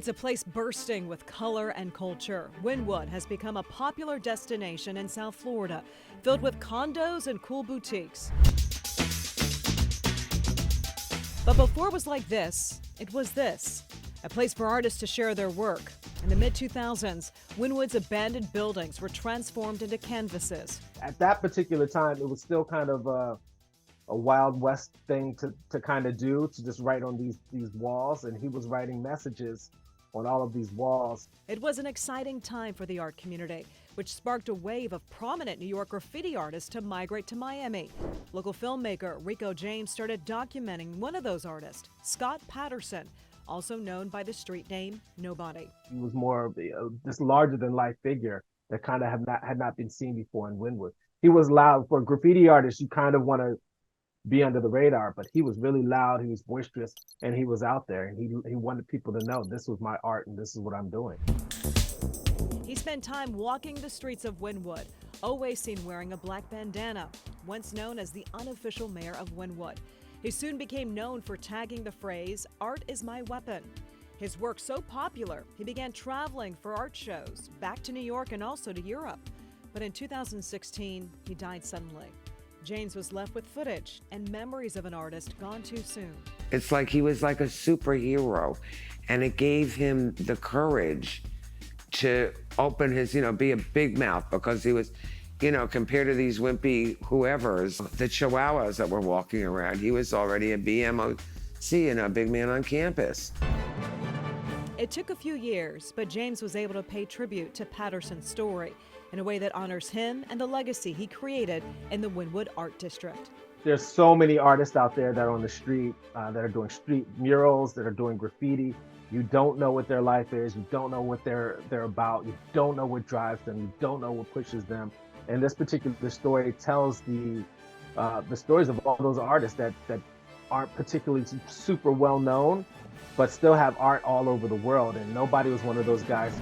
It's a place bursting with color and culture. Wynwood has become a popular destination in South Florida, filled with condos and cool boutiques. But before it was like this, it was this, a place for artists to share their work. In the mid-2000s, Wynwood's abandoned buildings were transformed into canvases. At that particular time, it was still kind of a Wild West thing to kind of do, to just write on these walls, and he was writing messages on all of these walls. It was an exciting time for the art community, which sparked a wave of prominent New York graffiti artists to migrate to Miami. Local filmmaker Rico James started documenting one of those artists, Scott Patterson, also known by the street name Nobody. He was more of this larger-than-life figure that kind of had not been seen before in Wynwood. He was loud. For a graffiti artist, you kind of want to be under the radar, but he was really loud, he was boisterous, and he was out there, and he wanted people to know this was my art and this is what I'm doing. He spent time walking the streets of Wynwood, always seen wearing a black bandana, once known as the unofficial mayor of Wynwood. He soon became known for tagging the phrase, "Art is my weapon." His work so popular, he began traveling for art shows, back to New York and also to Europe. But in 2016, he died suddenly. James was left with footage and memories of an artist gone too soon. It's like he was like a superhero, and it gave him the courage to open his, be a big mouth, because he was, compared to these wimpy whoever's, the chihuahuas that were walking around, he was already a BMOC and a big man on campus. It took a few years, but James was able to pay tribute to Patterson's story in a way that honors him and the legacy he created in the Wynwood Art District. There's so many artists out there that are on the street, that are doing street murals, that are doing graffiti. You don't know what their life is. You don't know what they're about. You don't know what drives them. You don't know what pushes them. And this particular story tells the stories of all those artists that aren't particularly super well known, but still have art all over the world. And Nobody was one of those guys.